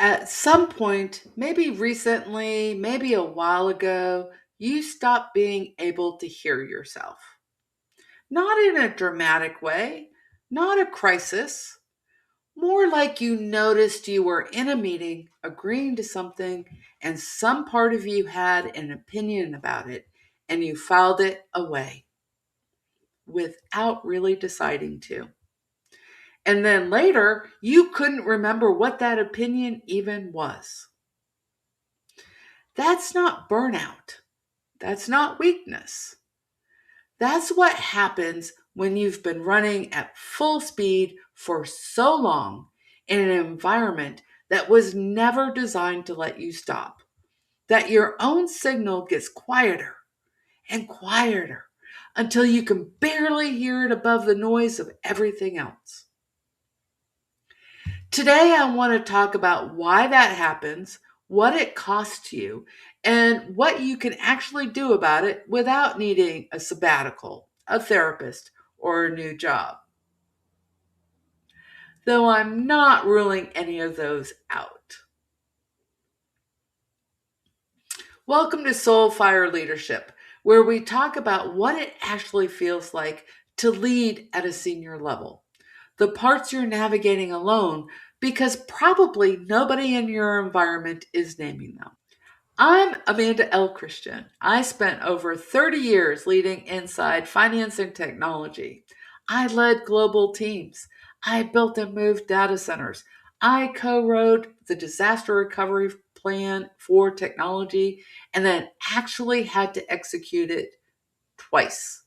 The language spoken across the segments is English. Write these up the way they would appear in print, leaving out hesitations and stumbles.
At some point, maybe recently, maybe a while ago, you stopped being able to hear yourself. Not in a dramatic way, not a crisis, more like you noticed you were in a meeting agreeing to something and some part of you had an opinion about it and you filed it away without really deciding to. And then later, you couldn't remember what that opinion even was. That's not burnout. That's not weakness. That's what happens when you've been running at full speed for so long in an environment that was never designed to let you stop, that your own signal gets quieter and quieter until you can barely hear it above the noise of everything else. Today, I want to talk about why that happens, what it costs you, and what you can actually do about it without needing a sabbatical, a therapist, or a new job. Though I'm not ruling any of those out. Welcome to SoulFIRE Leadership, where we talk about what it actually feels like to lead at a senior level, the parts you're navigating alone, because probably nobody in your environment is naming them. I'm Amanda L. Christian. I spent over 30 years leading inside finance and technology. I led global teams. I built and moved data centers. I co-wrote the disaster recovery plan for technology and then actually had to execute it twice.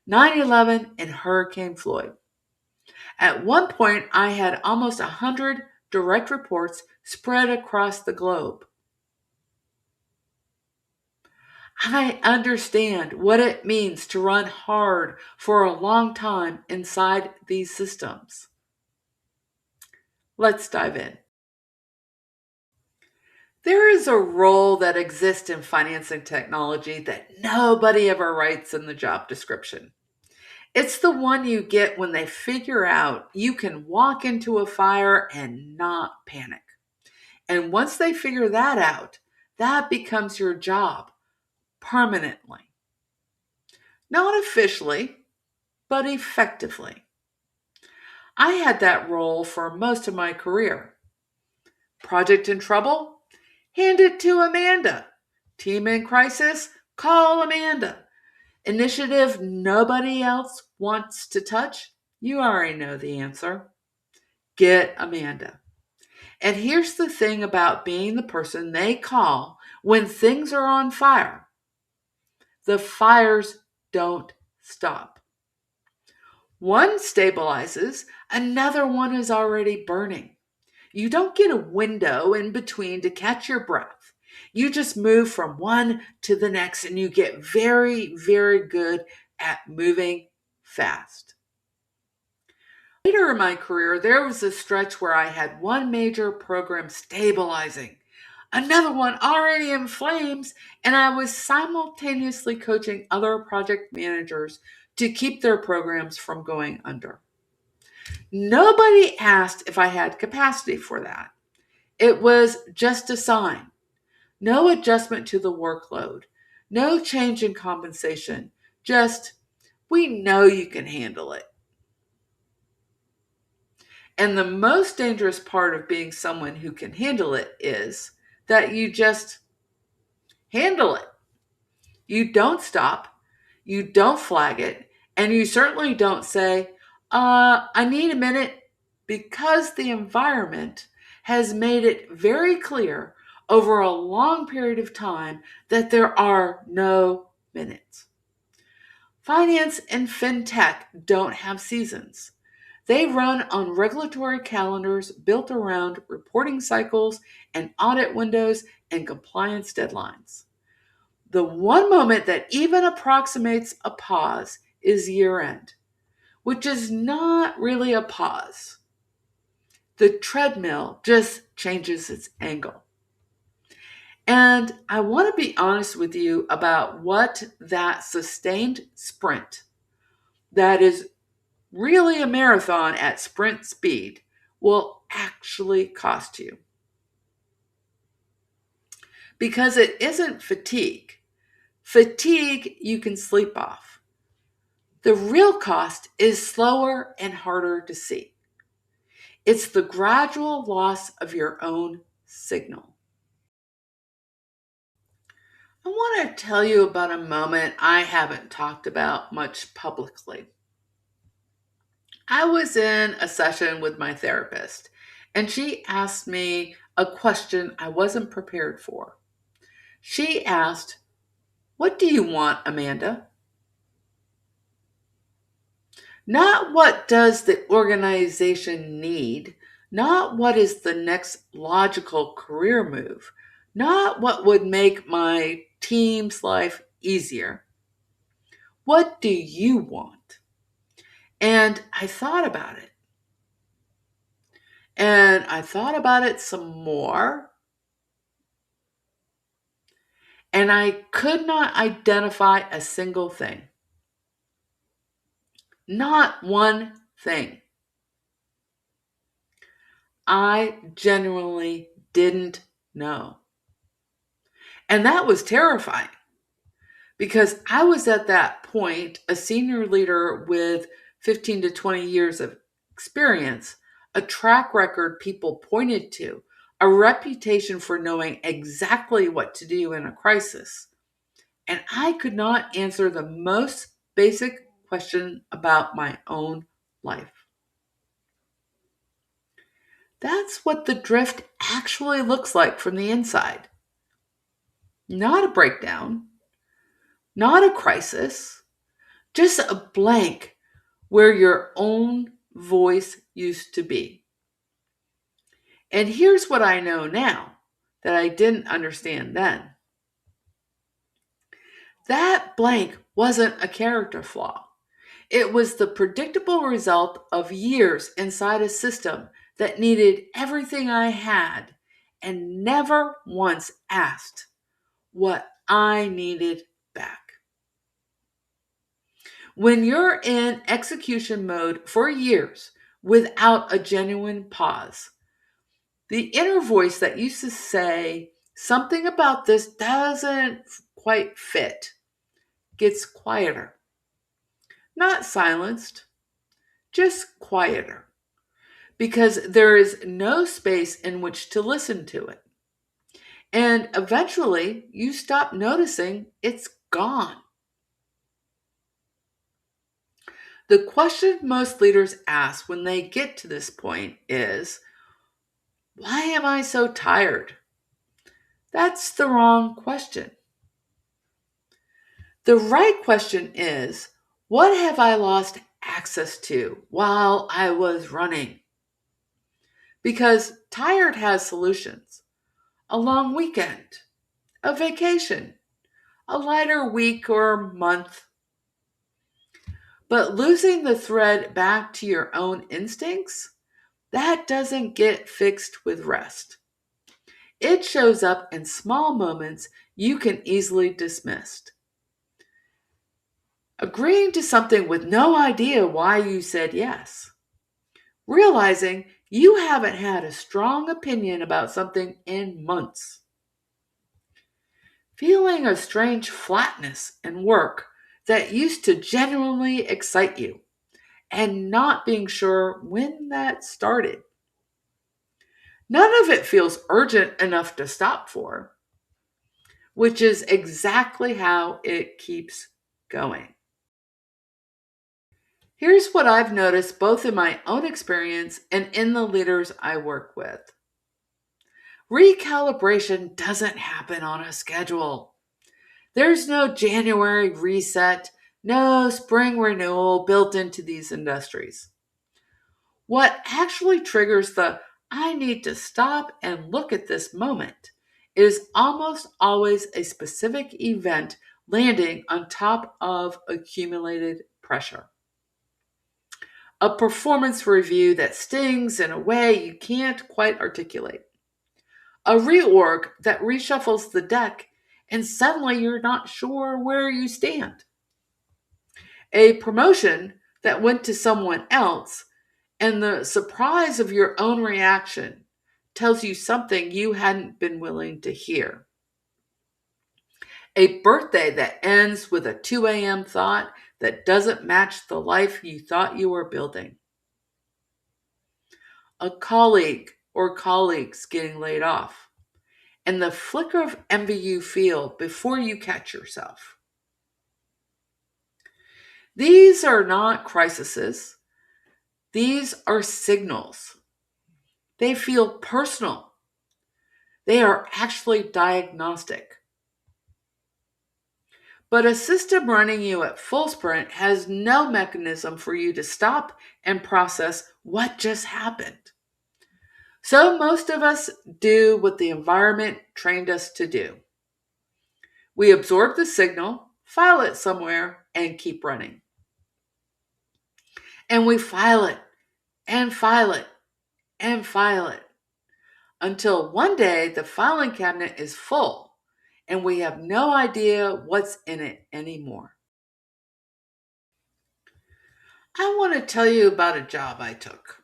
9/11 and Hurricane Floyd. At one point, I had almost 100 direct reports spread across the globe. I understand what it means to run hard for a long time inside these systems. Let's dive in. There is a role that exists in finance and technology that nobody ever writes in the job description. It's the one you get when they figure out you can walk into a fire and not panic. And once they figure that out, that becomes your job permanently. Not officially, but effectively. I had that role for most of my career. Project in trouble? Hand it to Amanda. Team in crisis? Call Amanda. Initiative nobody else wants to touch? You already know the answer. Get Amanda. And here's the thing about being the person they call when things are on fire. The fires don't stop. One stabilizes, another one is already burning. You don't get a window in between to catch your breath. You just move from one to the next and you get very, very good at moving fast. Later in my career, there was a stretch where I had one major program stabilizing, another one already in flames, and I was simultaneously coaching other project managers to keep their programs from going under. Nobody asked if I had capacity for that. It was just a sign. No adjustment to the workload. No change in compensation. Just, we know you can handle it. And the most dangerous part of being someone who can handle it is that you just handle it. You don't stop. You don't flag it. And you certainly don't say, I need a minute, because the environment has made it very clear over a long period of time that there are no minutes. Finance and fintech don't have seasons. They run on regulatory calendars built around reporting cycles and audit windows and compliance deadlines. The one moment that even approximates a pause is year end, which is not really a pause. The treadmill just changes its angle. And I want to be honest with you about what that sustained sprint, that is really a marathon at sprint speed, will actually cost you. because it isn't fatigue. Fatigue you can sleep off. The real cost is slower and harder to see. It's the gradual loss of your own signal. I want to tell you about a moment I haven't talked about much publicly. I was in a session with my therapist, and she asked me a question I wasn't prepared for. She asked, "What do you want, Amanda?" Not what does the organization need, not what is the next logical career move, not what would make my team's life easier. What do you want? And I thought about it. And I thought about it some more. And I could not identify a single thing. Not one thing. I genuinely didn't know. And that was terrifying because I was at that point a senior leader with 15 to 20 years of experience, a track record people pointed to, a reputation for knowing exactly what to do in a crisis. And I could not answer the most basic question about my own life. That's what the drift actually looks like from the inside. Not a breakdown, not a crisis, just a blank where your own voice used to be. And here's what I know now that I didn't understand then. That blank wasn't a character flaw. It was the predictable result of years inside a system that needed everything I had and never once asked what I needed back. When you're in execution mode for years without a genuine pause, the inner voice that used to say something about this doesn't quite fit gets quieter. Not silenced, just quieter. Because there is no space in which to listen to it. And eventually, you stop noticing it's gone. The question most leaders ask when they get to this point is, why am I so tired? That's the wrong question. The right question is, what have I lost access to while I was running? Because tired has solutions. A long weekend, a vacation, a lighter week or month. But losing the thread back to your own instincts, that doesn't get fixed with rest. It shows up in small moments you can easily dismiss. Agreeing to something with no idea why you said yes. Realizing you haven't had a strong opinion about something in months. Feeling a strange flatness in work that used to genuinely excite you and not being sure when that started. None of it feels urgent enough to stop for, which is exactly how it keeps going. Here's what I've noticed both in my own experience and in the leaders I work with. Recalibration doesn't happen on a schedule. There's no January reset, no spring renewal built into these industries. What actually triggers the I need to stop and look at this moment is almost always a specific event landing on top of accumulated pressure. A performance review that stings in a way you can't quite articulate. A reorg that reshuffles the deck and suddenly you're not sure where you stand. A promotion that went to someone else and the surprise of your own reaction tells you something you hadn't been willing to hear. A birthday that ends with a 2 a.m. thought that doesn't match the life you thought you were building. A colleague or colleagues getting laid off, and the flicker of envy you feel before you catch yourself. These are not crises, these are signals. They feel personal, they are actually diagnostic. But a system running you at full sprint has no mechanism for you to stop and process what just happened. So most of us do what the environment trained us to do. We absorb the signal, file it somewhere, and keep running. And we file it, and file it, and file it, until one day the filing cabinet is full and we have no idea what's in it anymore. I want to tell you about a job I took.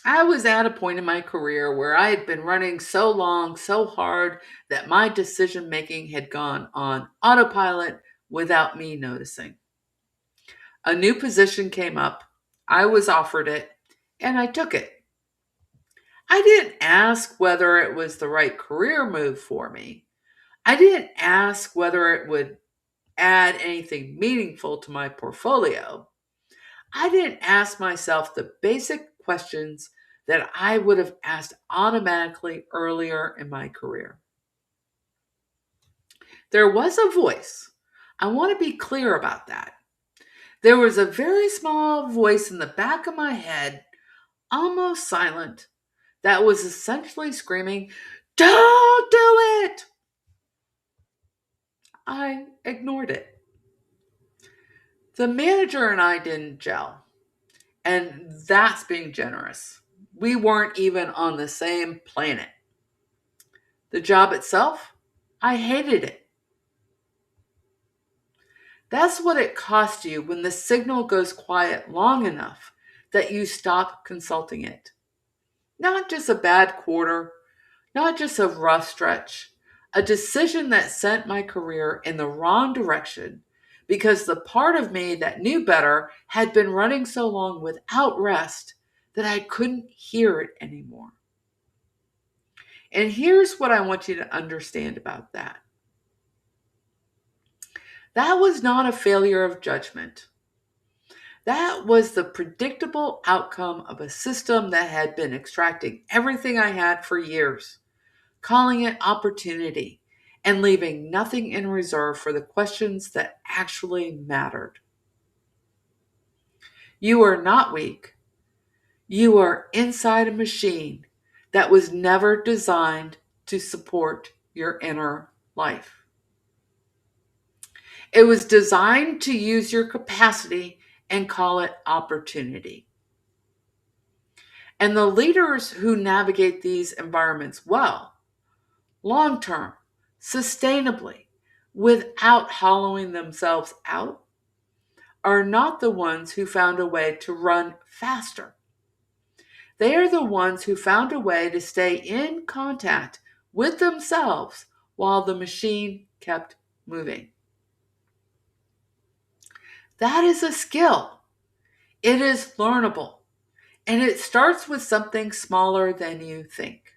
I was at a point in my career where I had been running so long, so hard, that my decision making had gone on autopilot without me noticing. A new position came up, I was offered it, and I took it. I didn't ask whether it was the right career move for me. I didn't ask whether it would add anything meaningful to my portfolio. I didn't ask myself the basic questions that I would have asked automatically earlier in my career. There was a voice. I want to be clear about that. There was a very small voice in the back of my head, almost silent, that was essentially screaming, "Don't do it!" I ignored it. The manager and I didn't gel, and that's being generous. We weren't even on the same planet. The job itself, I hated it. That's what it costs you when the signal goes quiet long enough that you stop consulting it. Not just a bad quarter, not just a rough stretch, a decision that sent my career in the wrong direction because the part of me that knew better had been running so long without rest that I couldn't hear it anymore. And here's what I want you to understand about that. That was not a failure of judgment. That was the predictable outcome of a system that had been extracting everything I had for years, calling it opportunity, and leaving nothing in reserve for the questions that actually mattered. You are not weak. You are inside a machine that was never designed to support your inner life. It was designed to use your capacity and call it opportunity. And the leaders who navigate these environments well, long term, sustainably, without hollowing themselves out, are not the ones who found a way to run faster. They are the ones who found a way to stay in contact with themselves while the machine kept moving. That is a skill. It is learnable. And it starts with something smaller than you think.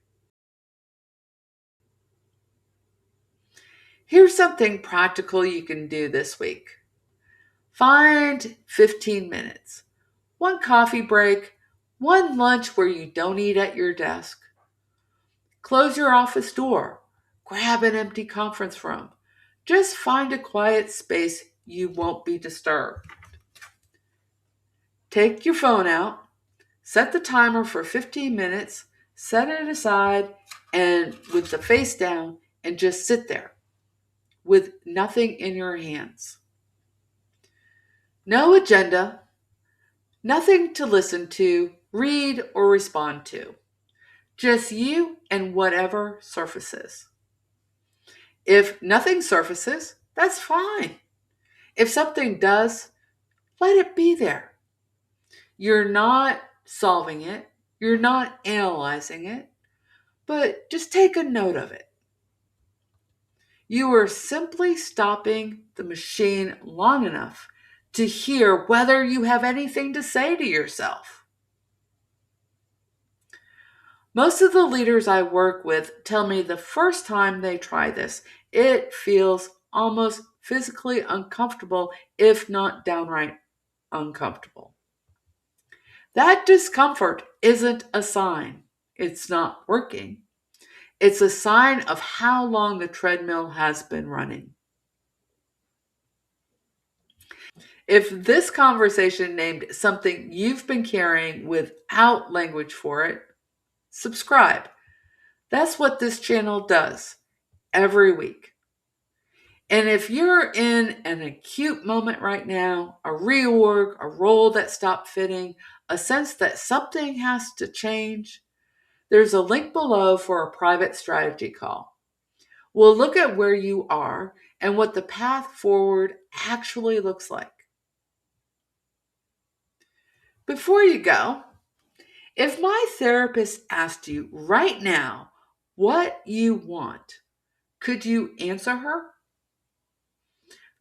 Here's something practical you can do this week. Find 15 minutes, one coffee break, one lunch where you don't eat at your desk. Close your office door. Grab an empty conference room. Just find a quiet space you won't be disturbed. Take your phone out. Set the timer for 15 minutes. Set it aside and with the face down and just sit there with nothing in your hands. No agenda, nothing to listen to, read, or respond to. Just you and whatever surfaces. If nothing surfaces, that's fine. If something does, let it be there. You're not solving it, you're not analyzing it, but just take a note of it. You are simply stopping the machine long enough to hear whether you have anything to say to yourself. Most of the leaders I work with tell me the first time they try this, it feels almost physically uncomfortable, if not downright uncomfortable. That discomfort isn't a sign it's not working. It's a sign of how long the treadmill has been running. If this conversation named something you've been carrying without language for it, subscribe. That's what this channel does every week. And if you're in an acute moment right now, a reorg, a role that stopped fitting, a sense that something has to change, there's a link below for a private strategy call. We'll look at where you are and what the path forward actually looks like. Before you go, if my therapist asked you right now what you want, could you answer her?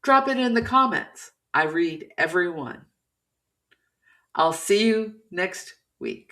Drop it in the comments. I read every one. I'll see you next week.